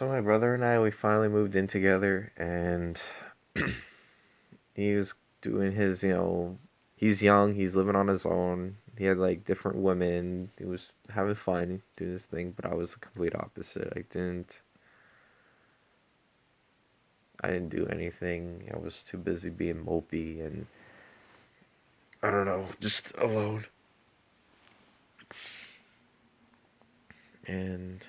So my brother and I, we finally moved in together, and he was doing his, he's young, he's living on his own. He had like different women. He was having fun doing his thing, but I was the complete opposite. I didn't do anything. I was too busy being mopey and I don't know, just alone. And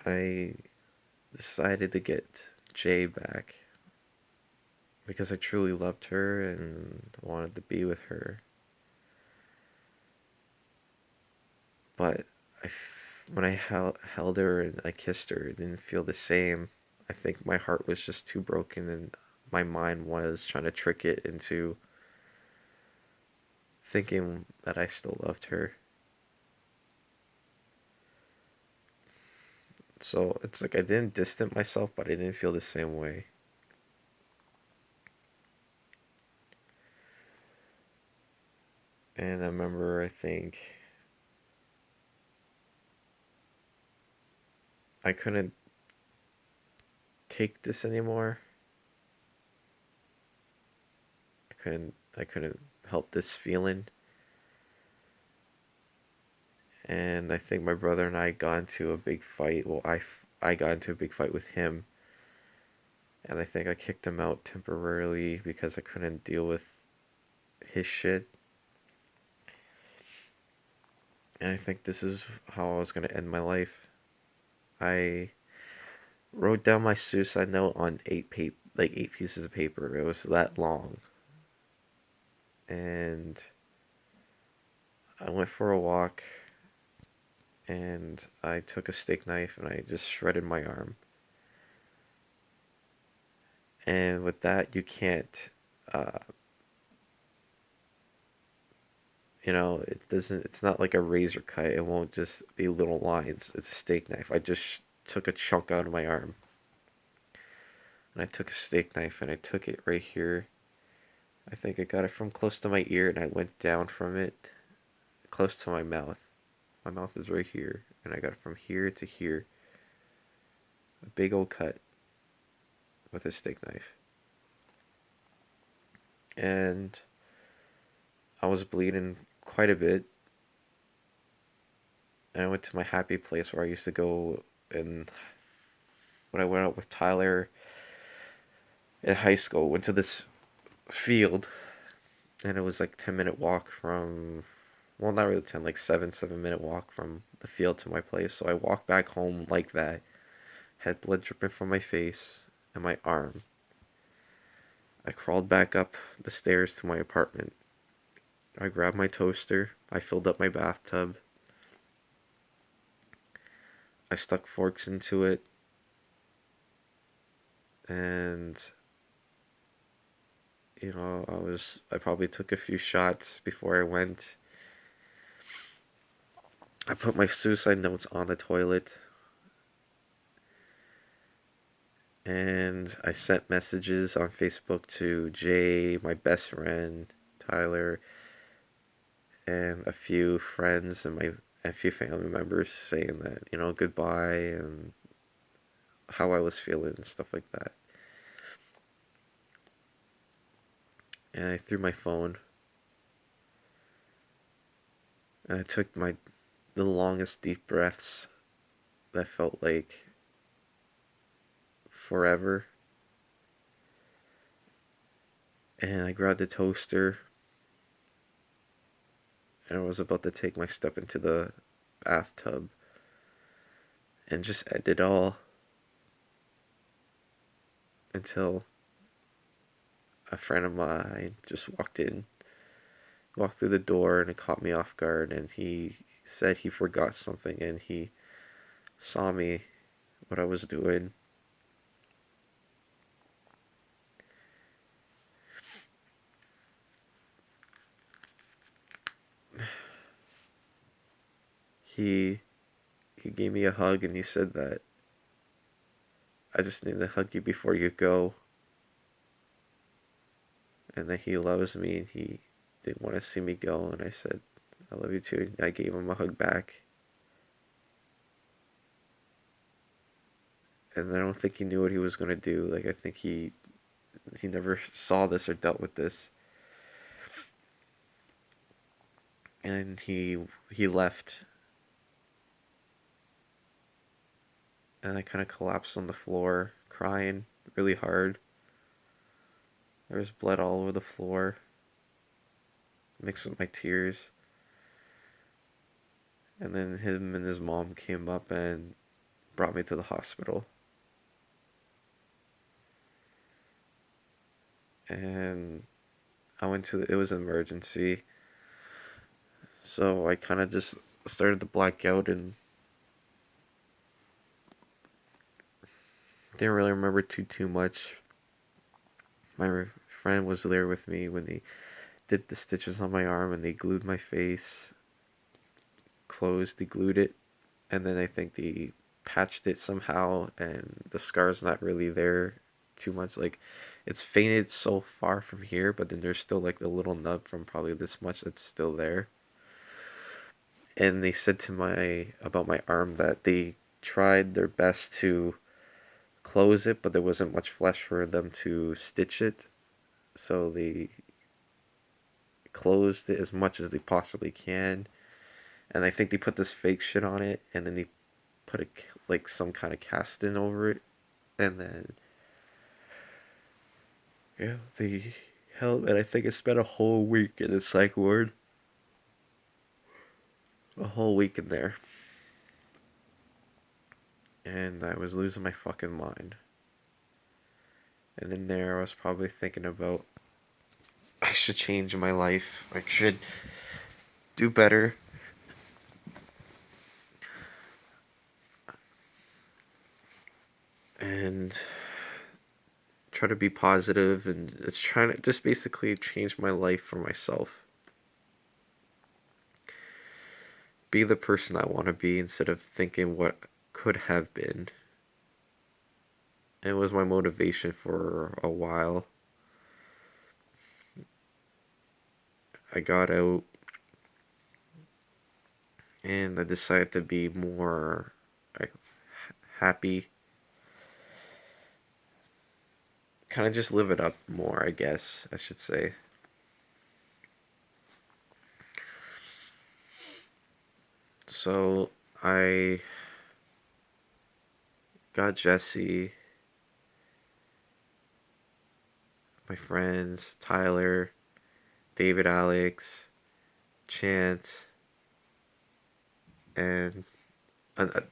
I decided to get Jay back because I truly loved her and wanted to be with her. But when I held her and I kissed her, it didn't feel the same. I think my heart was just too broken, and my mind was trying to trick it into thinking that I still loved her. So it's like I didn't distance myself, but I didn't feel the same way. And I remember, I think I couldn't take this anymore. I couldn't help this feeling. And I think my brother and I got into a big fight. Well, I got into a big fight with him, and I think I kicked him out temporarily because I couldn't deal with his shit. And I think this is how I was gonna end my life. I wrote down my suicide note on like 8 pieces of paper. It was that long, and I went for a walk, and I took a steak knife and I just shredded my arm. And with that, you can't, uh, it doesn't. It's not like a razor cut. It won't just be little lines. It's a steak knife. I just took a chunk out of my arm, and I took a steak knife and I took it right here. I think I got it from close to my ear, and I went down from it close to my mouth. My mouth is right here, and I got it from here to here. A big old cut with a steak knife. And I was bleeding quite a bit. And I went to my happy place where I used to go, and when I went out with Tyler in high school, went to this field, and it was like 10 minute walk from, well, not really 10, like 7 minute walk from the field to my place. So I walked back home like that, had blood dripping from my face and my arm. I crawled back up the stairs to my apartment. I grabbed my toaster. I filled up my bathtub. I stuck forks into it. And, I probably took a few shots before I went. I put my suicide notes on the toilet. And I sent messages on Facebook to Jay, my best friend, Tyler, and a few friends and a few family members saying that, goodbye and how I was feeling and stuff like that. And I threw my phone and I took the longest deep breaths that felt like forever. And I grabbed the toaster and I was about to take my step into the bathtub and just end it all until a friend of mine just walked through the door, and it caught me off guard, and he said he forgot something, and he saw me, what I was doing. He he gave me a hug and he said that I just need to hug you before you go, and that he loves me and he didn't want to see me go, and I said I love you too. I gave him a hug back. and I don't think he knew what he was gonna do. Like I think he never saw this or dealt with this, and he left, and I kind of collapsed on the floor, crying really hard. There was blood all over the floor, mixed with my tears. And then him and his mom came up and brought me to the hospital. And I went to it was an emergency. So I kind of just started to black out and didn't really remember too much. My friend was there with me when they did the stitches on my arm and they glued my face closed, they glued it, and then I think they patched it somehow and the scar's not really there too much. Like it's faded so far from here, but then there's still like the little nub from probably this much that's still there. And they said to my about my arm that they tried their best to close it, but there wasn't much flesh for them to stitch it. So they closed it as much as they possibly can. And I think they put this fake shit on it, and then they put a like some kind of casting over it, and then yeah, they held. And I think I spent a whole week in the psych ward, a whole week in there, and I was losing my fucking mind. And in there, I was probably thinking about I should change my life. I should do better. And try to be positive, and it's trying to just basically change my life for myself. Be the person I want to be instead of thinking what could have been. It was my motivation for a while. I got out and I decided to be more like, happy. Kind of just live it up more, I guess, I should say. So I got Jesse, my friends, Tyler, David Alex, Chance, and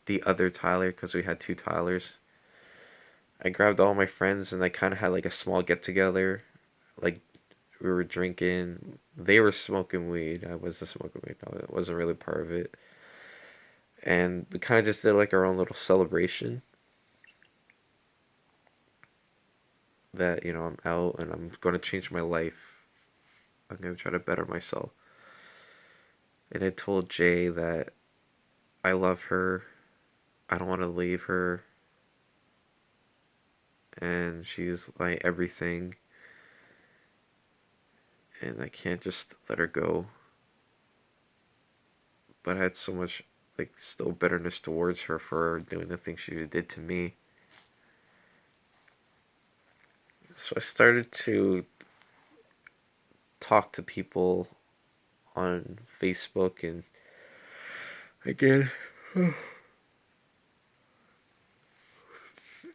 the other Tyler because we had two Tylers. I grabbed all my friends and I kind of had like a small get together. Like we were drinking. They were smoking weed. I wasn't smoking weed. No, I wasn't really part of it. And we kind of just did like our own little celebration that, I'm out and I'm going to change my life. I'm going to try to better myself. And I told Jay that I love her. I don't want to leave her. And she's like everything. And I can't just let her go. But I had so much, like, still bitterness towards her for doing the things she did to me. So I started to talk to people on Facebook and again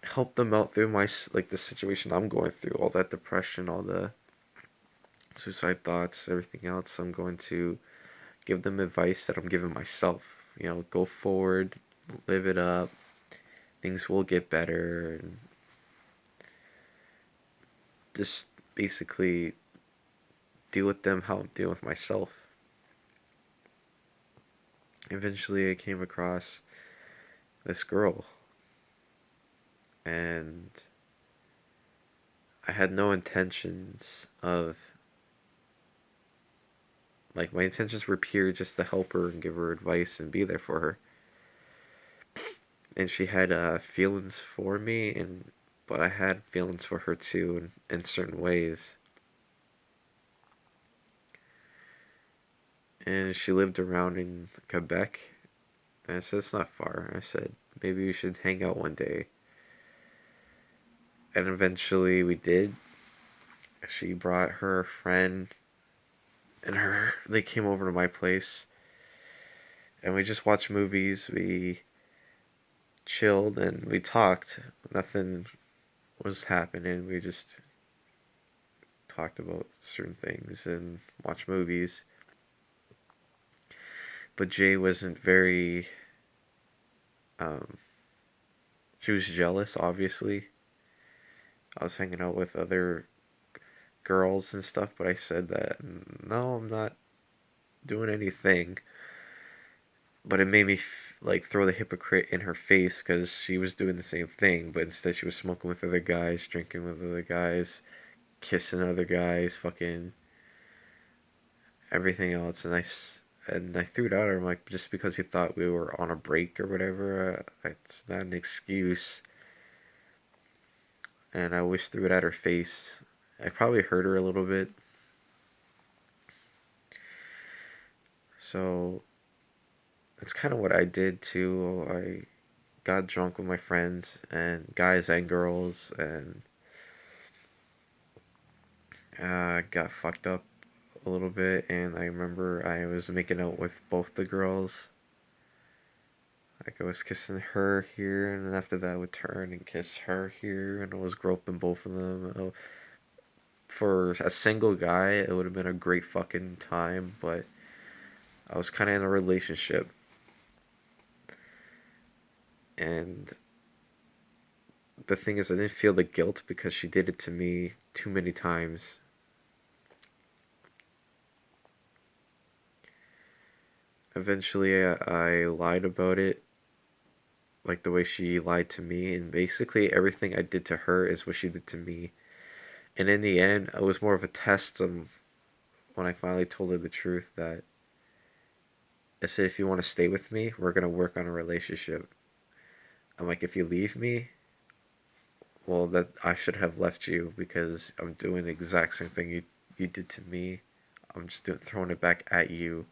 help them out through my like the situation I'm going through, all that depression, all the suicide thoughts, everything else. I'm going to give them advice that I'm giving myself. Go forward, live it up. Things will get better, and just basically deal with them how I'm dealing with myself. Eventually, I came across this girl, and I had no intentions of like my intentions were pure just to help her and give her advice and be there for her. And she had feelings for me, and but I had feelings for her too in certain ways. And she lived around in Quebec. And I said, it's not far. I said, maybe we should hang out one day. And eventually we did. She brought her friend and they came over to my place and we just watched movies. We chilled and we talked. Nothing was happening. We just talked about certain things and watched movies. But Jay wasn't very. Um, she was jealous, obviously. I was hanging out with other girls and stuff, but I said that no, I'm not doing anything. But it made me like throw the hypocrite in her face because she was doing the same thing, but instead she was smoking with other guys, drinking with other guys, kissing other guys, fucking everything else. And I threw it out at her. I'm like, just because you thought we were on a break or whatever, it's not an excuse. And I always threw it at her face. I probably hurt her a little bit. So it's kind of what I did too. I got drunk with my friends and guys and girls and got fucked up a little bit. And I remember I was making out with both the girls. Like I was kissing her here, and then after that I would turn and kiss her here, and I was groping both of them. For a single guy, it would have been a great fucking time, but I was kind of in a relationship, and the thing is, I didn't feel the guilt because she did it to me too many times. Eventually, I lied about it, like the way she lied to me, and basically everything I did to her is what she did to me. And in the end, it was more of a test when I finally told her the truth that I said, if you want to stay with me, we're going to work on a relationship. I'm like, if you leave me, well, that I should have left you because I'm doing the exact same thing you did to me. I'm just throwing it back at you.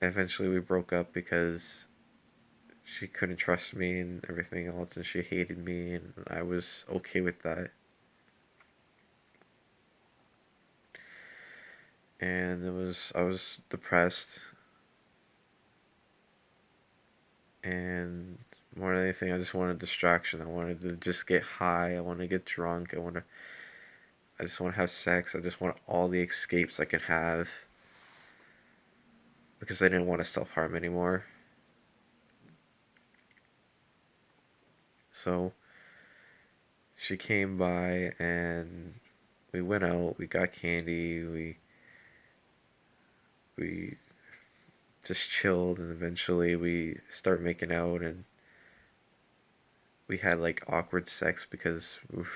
Eventually, we broke up because she couldn't trust me and everything else, and she hated me, and I was okay with that. And I was depressed, and more than anything, I just wanted distraction. I wanted to just get high. I wanted to get drunk. I just want to have sex. I just want all the escapes I can have because I didn't want to self harm anymore. So she came by and we went out. We got candy. We just chilled, and eventually we started making out, and we had like awkward sex because it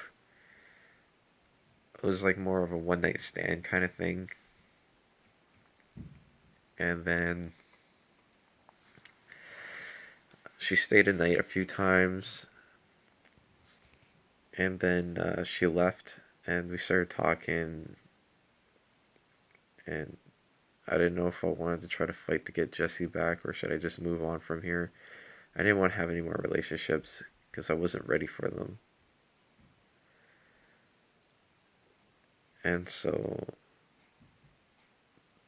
was like more of a one night stand kind of thing. And then she stayed a night a few times, and then she left, and we started talking, and I didn't know if I wanted to try to fight to get Jesse back or should I just move on from here. I didn't want to have any more relationships because I wasn't ready for them. And so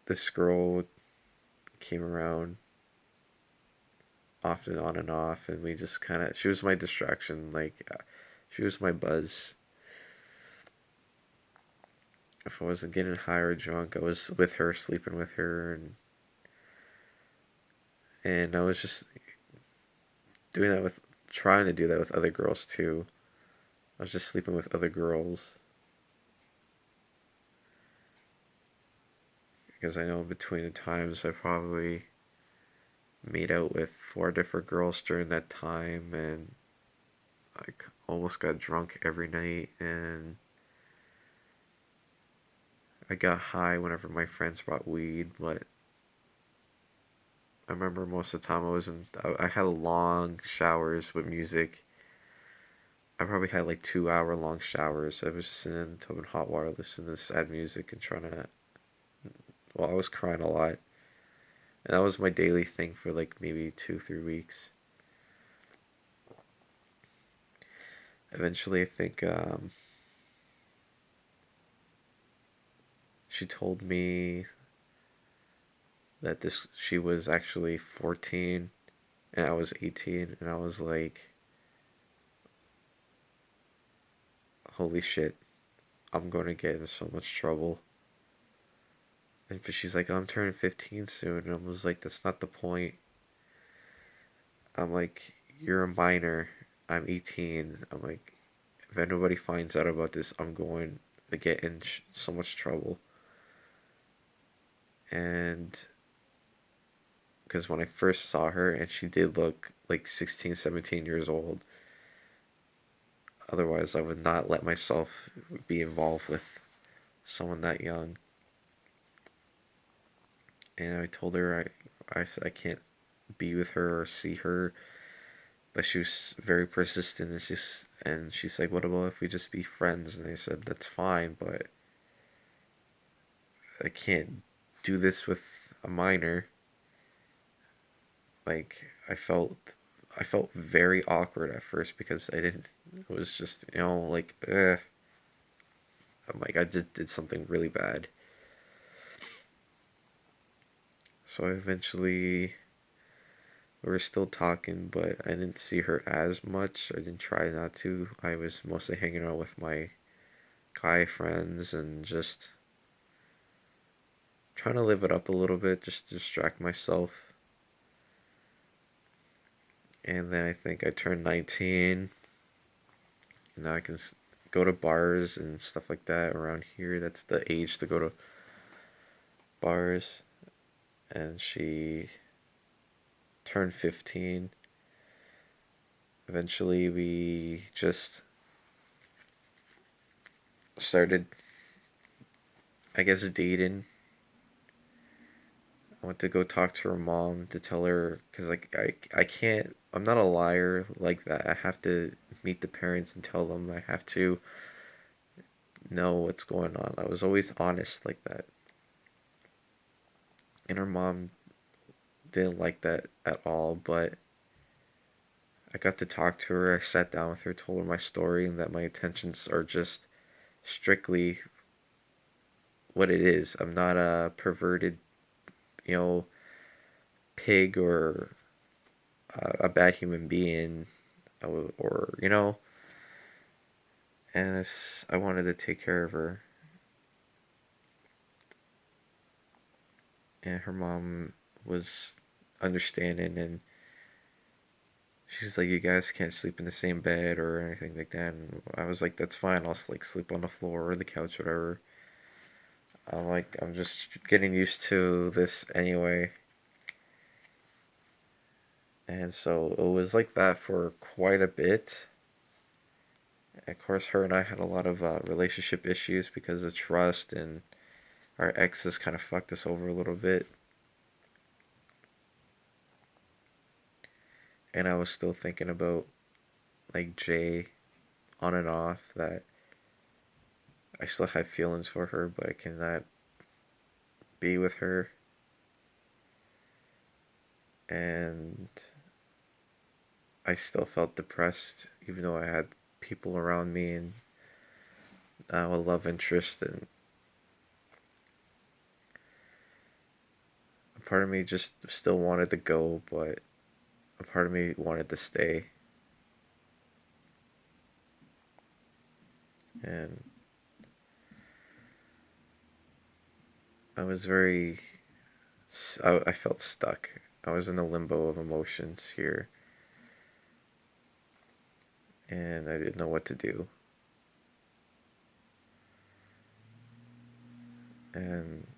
this girl came around often on and off, and we just kind of, she was my distraction. Like, she was my buzz. If I wasn't getting high or drunk, I was with her, sleeping with her, and I was just doing that with, trying to do that with other girls too. I was just sleeping with other girls because I know between the times I probably made out with four different girls during that time, and like almost got drunk every night, and I got high whenever my friends brought weed. But I remember most of the time I had long showers with music. I probably had like 2 hour long showers. I was just sitting in the tub in hot water listening to sad music and trying to, well, I was crying a lot. And that was my daily thing for like maybe 2, 3 weeks. Eventually, I think she told me that this she was actually 14 and I was 18, and I was like, holy shit, I'm going to get in so much trouble. And but she's like, oh, I'm turning 15 soon, and I was like, that's not the point. I'm like, you're a minor. I'm 18. I'm like, if anybody finds out about this, I'm going to get in so much trouble. And because when I first saw her, and she did look like 16, 17 years old, otherwise, I would not let myself be involved with someone that young. And I told her I can't be with her or see her, but she was very persistent. And she's like, "What about if we just be friends?" And I said, "That's fine, but I can't do this with a minor." Like I felt very awkward at first because I didn't. It was just like I'm like I just did something really bad. So eventually we were still talking, but I didn't see her as much. I didn't try not to. I was mostly hanging out with my guy friends and just trying to live it up a little bit, just to distract myself. And then I think I turned 19. And now I can go to bars and stuff like that around here. That's the age to go to bars. And she turned 15. Eventually, we just started, I guess, dating. I went to go talk to her mom to tell her, because like I can't, I'm not a liar like that. I have to meet the parents and tell them. I have to know what's going on. I was always honest like that. And her mom didn't like that at all, but I got to talk to her. I sat down with her, told her my story, and that my intentions are just strictly what it is. I'm not a perverted, you know, pig or a bad human being, or. And I wanted to take care of her. And her mom was understanding, and she's like, "You guys can't sleep in the same bed or anything like that." And I was like, "That's fine. I'll like sleep on the floor or the couch, whatever." I'm like, I'm just getting used to this anyway. And so it was like that for quite a bit. Of course, her and I had a lot of relationship issues because of trust, and our exes kind of fucked us over a little bit. And I was still thinking about like Jay on and off, that I still had feelings for her, but I cannot be with her. And I still felt depressed, even though I had people around me and a love interest. And a part of me just still wanted to go, but a part of me wanted to stay. And I was very. I felt stuck. I was in a limbo of emotions here, and I didn't know what to do. And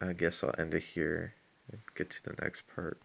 I guess I'll end it here and get to the next part.